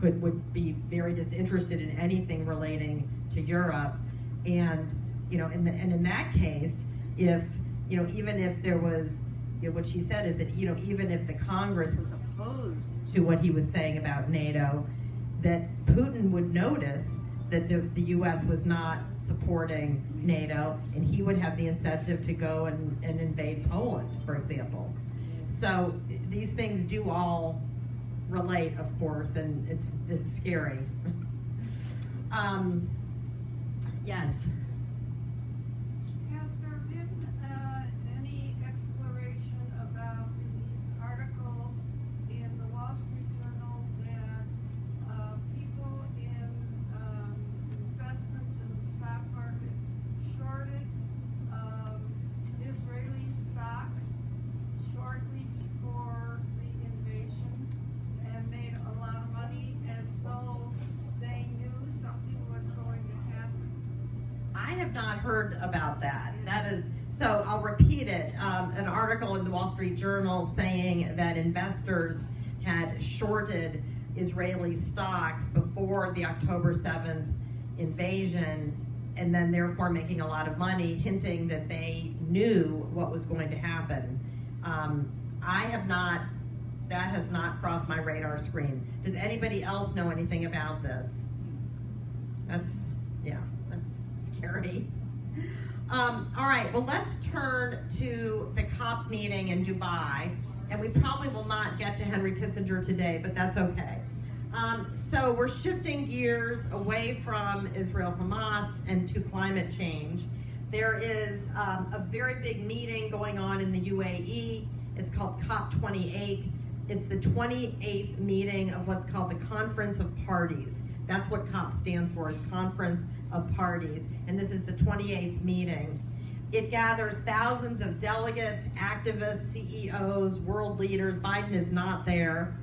would be very disinterested in anything relating to Europe, and in that case, if even if there was, what she said is that even if the Congress was opposed to what he was saying about NATO, that Putin would notice that the U.S. was not supporting NATO, and he would have the incentive to go and invade Poland, for example. So these things do all relate, of course, and it's scary. Yes. Has there been any exploration about the article in the Wall Street Journal that people in investments in the stock market shorted Israeli stocks shortly before the invasion and made a lot of money as though they knew something was going to happen? I have not heard about that. So I'll repeat it. An article in the Wall Street Journal saying that investors had shorted Israeli stocks before the October 7th invasion, and then therefore making a lot of money, hinting that they knew what was going to happen. That has not crossed my radar screen. Does anybody else know anything about this? That's scary. All right, well, let's turn to the COP meeting in Dubai, and we probably will not get to Henry Kissinger today, but that's okay. So we're shifting gears away from Israel-Hamas and to climate change. There is a very big meeting going on in the UAE. It's called COP28. It's the 28th meeting of what's called the Conference of Parties. That's what COP stands for, is Conference of Parties. And this is the 28th meeting. It gathers thousands of delegates, activists, CEOs, world leaders. Biden is not there.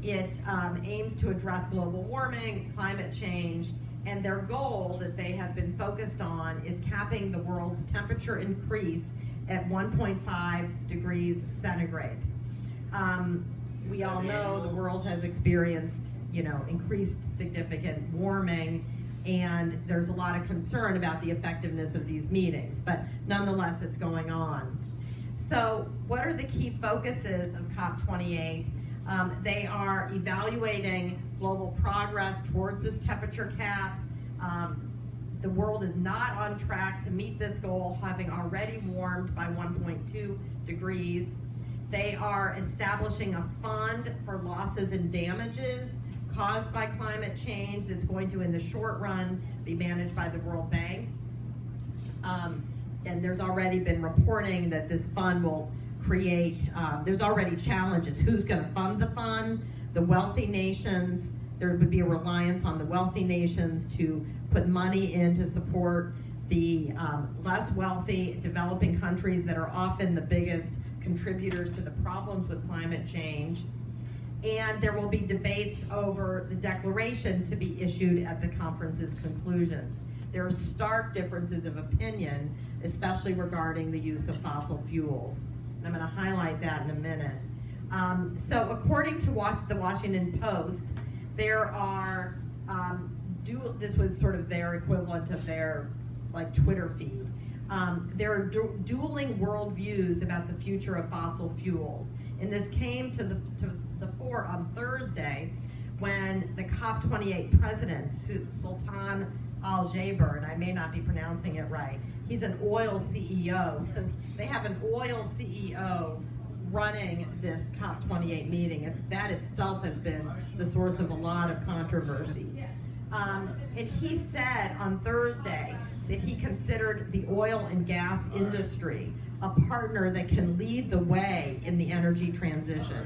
It aims to address global warming, climate change, and their goal that they have been focused on is capping the world's temperature increase at 1.5 degrees centigrade. We all know the world has experienced, increased significant warming, and there's a lot of concern about the effectiveness of these meetings, but nonetheless, it's going on. So what are the key focuses of COP28? They are evaluating global progress towards this temperature cap. The world is not on track to meet this goal, having already warmed by 1.2 degrees. They are establishing a fund for losses and damages caused by climate change that's going to, in the short run, be managed by the World Bank. And there's already been reporting that this fund will create, there's already challenges. Who's going to fund the fund? The wealthy nations. There would be a reliance on the wealthy nations to put money in to support the less wealthy developing countries that are often the biggest contributors to the problems with climate change. And there will be debates over the declaration to be issued at the conference's conclusions. There are stark differences of opinion, especially regarding the use of fossil fuels. And I'm going to highlight that in a minute. So according to the Washington Post, there are, this was sort of their equivalent of their Twitter feed. There are dueling worldviews about the future of fossil fuels. And this came to the fore on Thursday when the COP28 president, Sultan Al-Jaber, and I may not be pronouncing it right, he's an oil CEO. So they have an oil CEO running this COP28 meeting. That itself has been the source of a lot of controversy. And he said on Thursday that he considered the oil and gas industry a partner that can lead the way in the energy transition.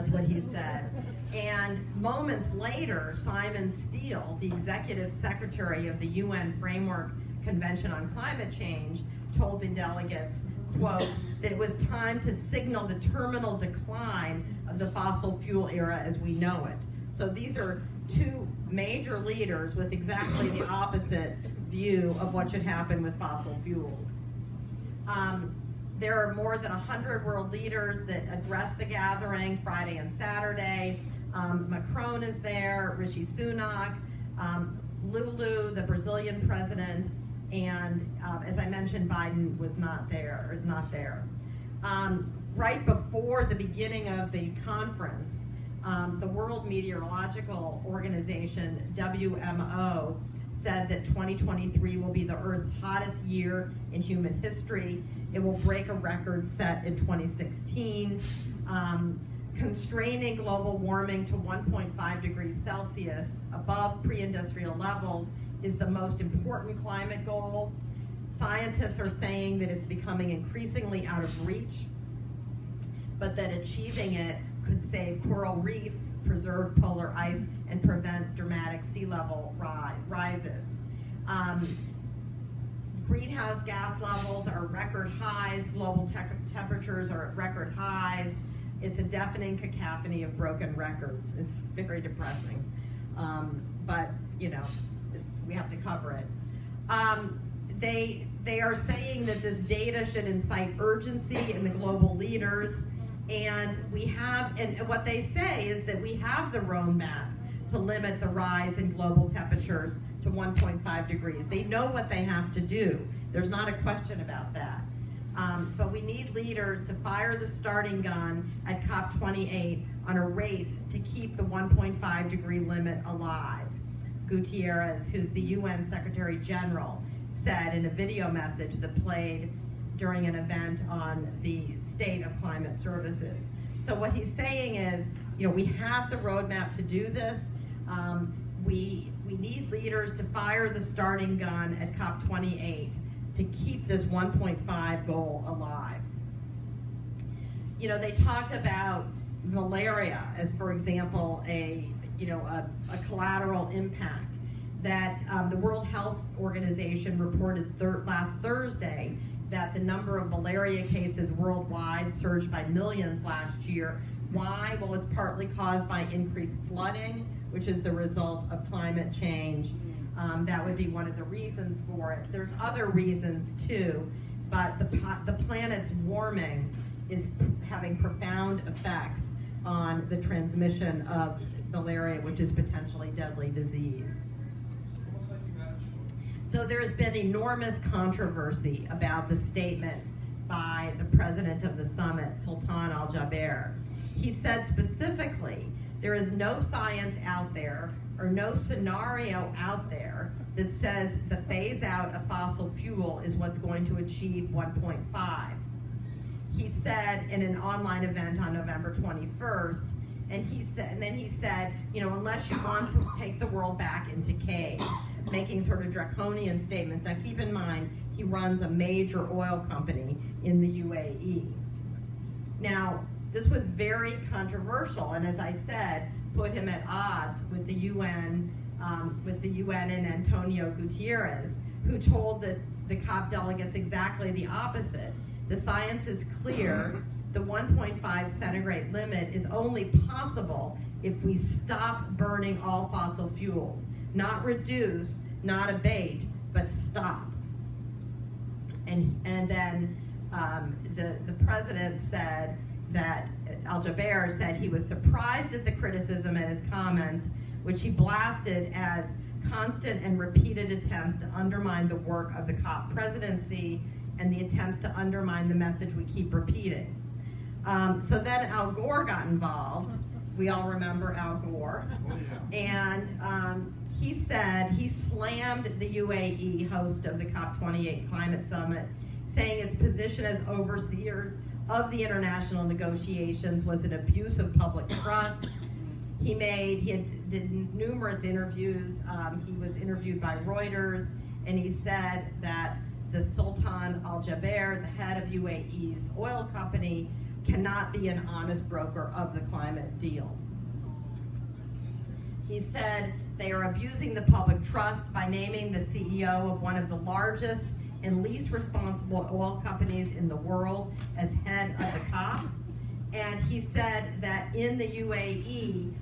That's what he said. And moments later, Simon Steele, the executive secretary of the UN Framework Convention on Climate Change, told the delegates, quote, that it was time to signal the terminal decline of the fossil fuel era as we know it. So these are two major leaders with exactly the opposite view of what should happen with fossil fuels. There are more than 100 world leaders that address the gathering Friday and Saturday. Macron is there, Rishi Sunak, Lulu, the Brazilian president, and as I mentioned, Biden is not there. Right before the beginning of the conference, the World Meteorological Organization, WMO, said that 2023 will be the Earth's hottest year in human history. It will break a record set in 2016. Constraining global warming to 1.5 degrees Celsius above pre-industrial levels is the most important climate goal. Scientists are saying that it's becoming increasingly out of reach, but that achieving it could save coral reefs, preserve polar ice, and prevent dramatic sea level rises. Greenhouse gas levels are record highs, global temperatures are at record highs. It's a deafening cacophony of broken records. It's very depressing, but we have to cover it. They are saying that this data should incite urgency in the global leaders, and what they say is that we have the roadmap to limit the rise in global temperatures to 1.5 degrees. They know what they have to do. There's not a question about that. But we need leaders to fire the starting gun at COP28 on a race to keep the 1.5 degree limit alive. Gutierrez, who's the UN Secretary General, said in a video message that played during an event on the state of climate services. So what he's saying is, we have the roadmap to do this. We need leaders to fire the starting gun at COP28 to keep this 1.5 goal alive. They talked about malaria as, for example, a collateral impact that the World Health Organization reported last Thursday that the number of malaria cases worldwide surged by millions last year. Why? Well, it's partly caused by increased flooding, which is the result of climate change. That would be one of the reasons for it. There's other reasons too, but the planet's warming is having profound effects on the transmission of malaria, which is potentially deadly disease. So there's been enormous controversy about the statement by the president of the summit, Sultan Al Jaber. He said specifically, there is no science out there or no scenario out there that says the phase out of fossil fuel is what's going to achieve 1.5. He said in an online event on November 21st, and then he said, unless you want to take the world back into caves, making sort of draconian statements. Now keep in mind, he runs a major oil company in the UAE. Now, this was very controversial, and as I said, put him at odds with the UN and Antonio Gutierrez, who told the COP delegates exactly the opposite. The science is clear. The 1.5 centigrade limit is only possible if we stop burning all fossil fuels. Not reduce, not abate, but stop. And then the president said that Al Jaber said he was surprised at the criticism and his comments, which he blasted as constant and repeated attempts to undermine the work of the COP presidency and the attempts to undermine the message we keep repeating. So then Al Gore got involved. We all remember Al Gore. Oh, yeah. And he said he slammed the UAE host of the COP28 climate summit, saying its position as overseer of the international negotiations was an abuse of public trust. He did numerous interviews. He was interviewed by Reuters, and he said that the Sultan Al Jaber, the head of UAE's oil company, cannot be an honest broker of the climate deal. He said they are abusing the public trust by naming the CEO of one of the largest and least responsible oil companies in the world as head of the COP. And he said that in the UAE,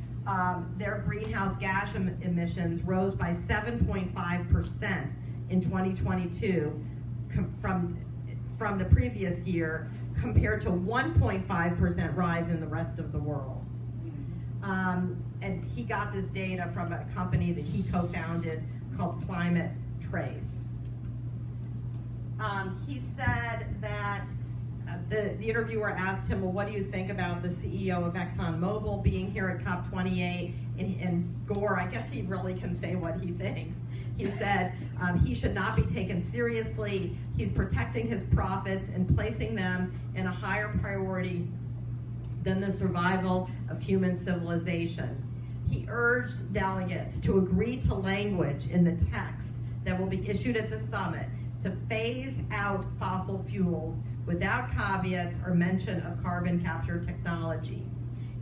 their greenhouse gas emissions rose by 7.5% in 2022 from the previous year, compared to 1.5% rise in the rest of the world. And he got this data from a company that he co-founded called Climate Trace. He said that the interviewer asked him, well, what do you think about the CEO of ExxonMobil being here at COP28? And Gore, I guess he really can say what he thinks. He said he should not be taken seriously. He's protecting his profits and placing them in a higher priority than the survival of human civilization. He urged delegates to agree to language in the text that will be issued at the summit to phase out fossil fuels without caveats or mention of carbon capture technology.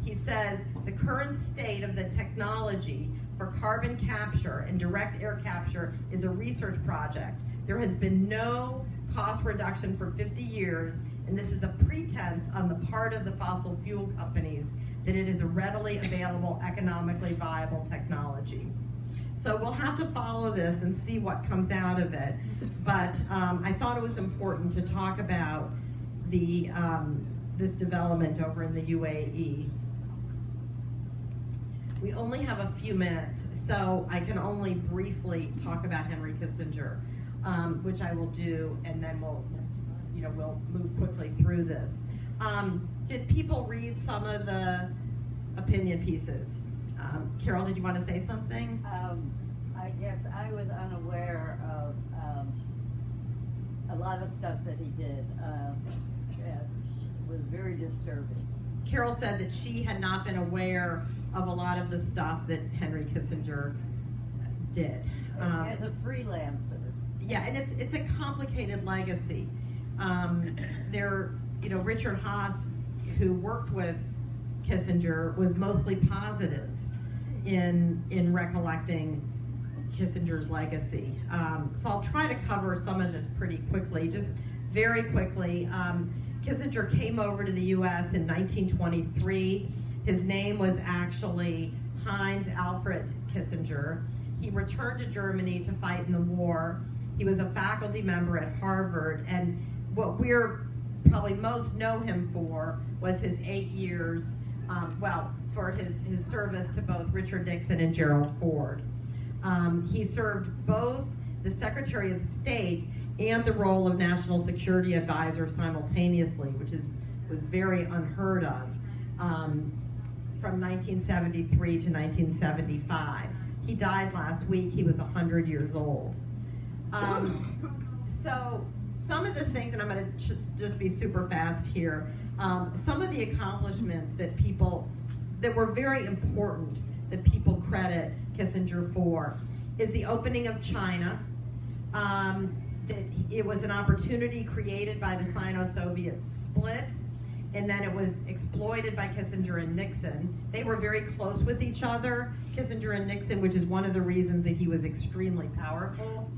He says the current state of the technology for carbon capture and direct air capture is a research project. There has been no cost reduction for 50 years, and this is a pretense on the part of the fossil fuel companies that it is a readily available, economically viable technology. So we'll have to follow this and see what comes out of it. But I thought it was important to talk about the this development over in the UAE. We only have a few minutes, so I can only briefly talk about Henry Kissinger, which I will do, and then we'll move quickly through this. Did people read some of the opinion pieces? Carol, did you want to say something? I guess I was unaware of a lot of stuff that he did. That was very disturbing. Carol said that she had not been aware of a lot of the stuff that Henry Kissinger did. As a freelancer. Yeah, and it's a complicated legacy. Richard Haas, who worked with Kissinger, was mostly positive in recollecting Kissinger's legacy. So I'll try to cover some of this pretty quickly, just very quickly. Kissinger came over to the U.S. in 1923. His name was actually Heinz Alfred Kissinger. He returned to Germany to fight in the war. He was a faculty member at Harvard, and what we're probably most know him for was his 8 years, for his service to both Richard Nixon and Gerald Ford. He served both the Secretary of State and the role of National Security Advisor simultaneously, which was very unheard of, from 1973 to 1975. He died last week. He was 100 years old. So some of the things, and I'm going to just be super fast here, some of the accomplishments that were very important that people credit Kissinger for is the opening of China. That it was an opportunity created by the Sino-Soviet split, and then it was exploited by Kissinger and Nixon. They were very close with each other, Kissinger and Nixon, which is one of the reasons that he was extremely powerful.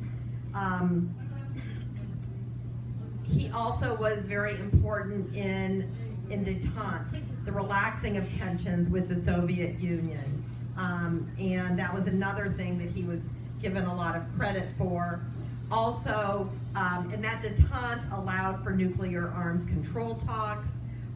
He also was very important in détente, the relaxing of tensions with the Soviet Union. And that was another thing that he was given a lot of credit for. Also, and that détente allowed for nuclear arms control talks,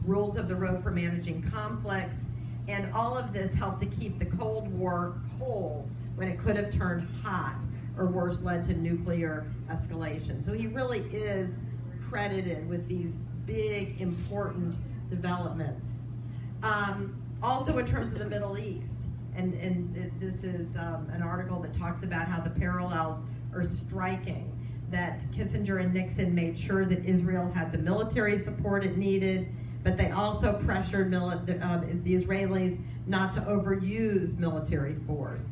rules of the road for managing conflicts, and all of this helped to keep the Cold War cold when it could have turned hot, or worse, led to nuclear escalation. So he really is credited with these big, important developments. Also in terms of the Middle East, and this is an article that talks about how the parallels are striking, that Kissinger and Nixon made sure that Israel had the military support it needed, but they also pressured the Israelis not to overuse military force.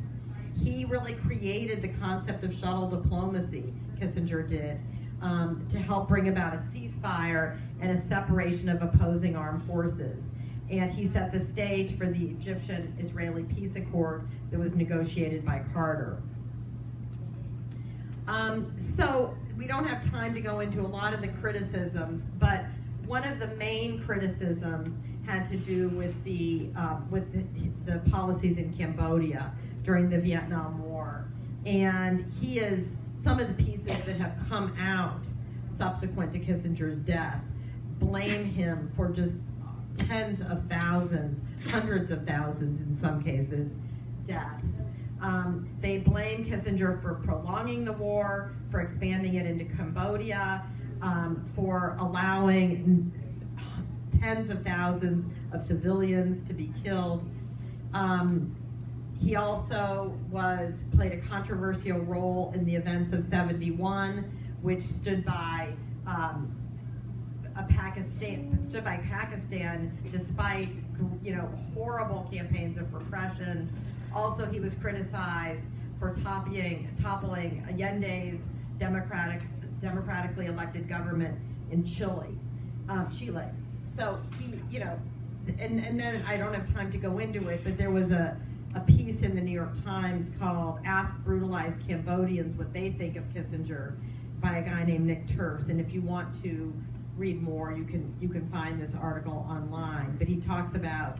He really created the concept of shuttle diplomacy, Kissinger did, to help bring about a ceasefire and a separation of opposing armed forces. And he set the stage for the Egyptian-Israeli peace accord that was negotiated by Carter. So we don't have time to go into a lot of the criticisms, but one of the main criticisms had to do with the policies in Cambodia during the Vietnam War. And some of the pieces that have come out subsequent to Kissinger's death blame him for just tens of thousands, hundreds of thousands in some cases, deaths. They blame Kissinger for prolonging the war, for expanding it into Cambodia, for allowing tens of thousands of civilians to be killed. He also played a controversial role in the events of '71, which stood by Pakistan despite horrible campaigns of repression. Also, he was criticized for toppling Allende's democratically elected government in Chile. So he, and then I don't have time to go into it, but there was a piece in the New York Times called "Ask Brutalized Cambodians What They Think of Kissinger" by a guy named Nick Terse. And if you want to read more, you can find this article online. But he talks about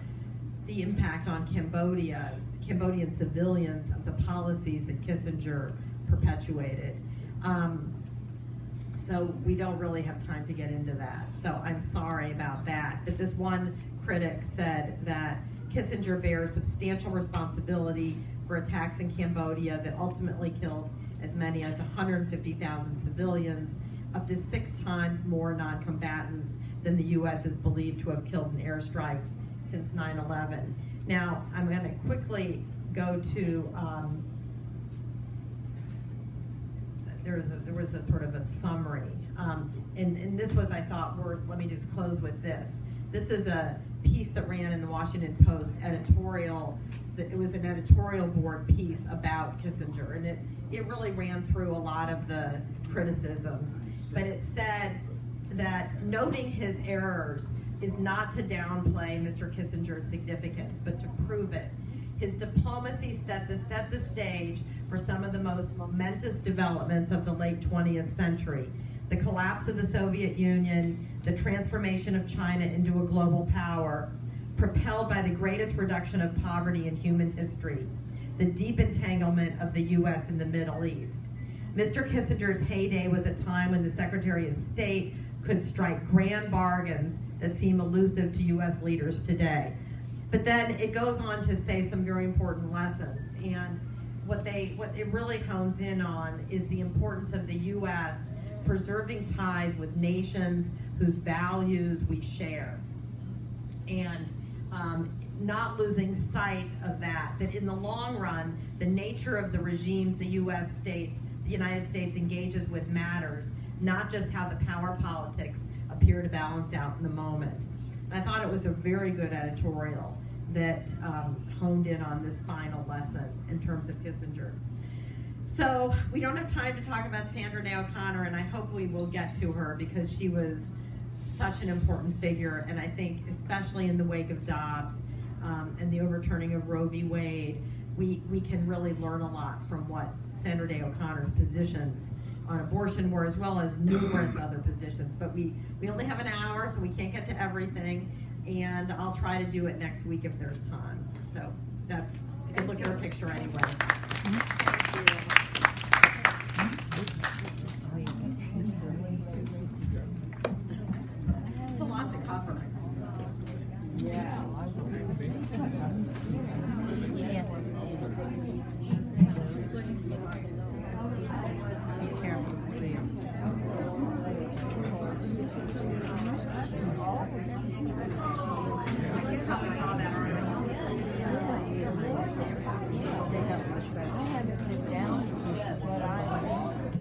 the impact on Cambodian civilians of the policies that Kissinger perpetuated. So we don't really have time to get into that. So I'm sorry about that. But this one critic said that Kissinger bears substantial responsibility for attacks in Cambodia that ultimately killed as many as 150,000 civilians, up to 6 times more non-combatants than the U.S. is believed to have killed in airstrikes since 9/11. Now, I'm going to quickly go to, there was a sort of a summary, and this was, I thought, let me just close with this. This is a piece that ran in the Washington Post editorial. It was an editorial board piece about Kissinger, and it really ran through a lot of the criticisms. But it said that noting his errors is not to downplay Mr. Kissinger's significance, but to prove it. His diplomacy set the stage for some of the most momentous developments of the late 20th century. The collapse of the Soviet Union, the transformation of China into a global power, propelled by the greatest reduction of poverty in human history, the deep entanglement of the U.S. in the Middle East. Mr. Kissinger's heyday was a time when the Secretary of State could strike grand bargains that seem elusive to U.S. leaders today. But then it goes on to say some very important lessons, and what it really hones in on is the importance of the U.S. preserving ties with nations whose values we share, and not losing sight of that in the long run, the nature of the regimes the United States engages with matters, not just how the power politics appear to balance out in the moment. And I thought it was a very good editorial that honed in on this final lesson in terms of Kissinger. So we don't have time to talk about Sandra Day O'Connor, and I hope we will get to her because she was such an important figure, and I think especially in the wake of Dobbs and the overturning of Roe v. Wade, we can really learn a lot from what Sandra Day O'Connor's positions on abortion were, as well as numerous other positions. But we only have an hour, so we can't get to everything, and I'll try to do it next week if there's time. So that's, you can look at her picture anyway. It's a lot to cover. Yeah. Yes.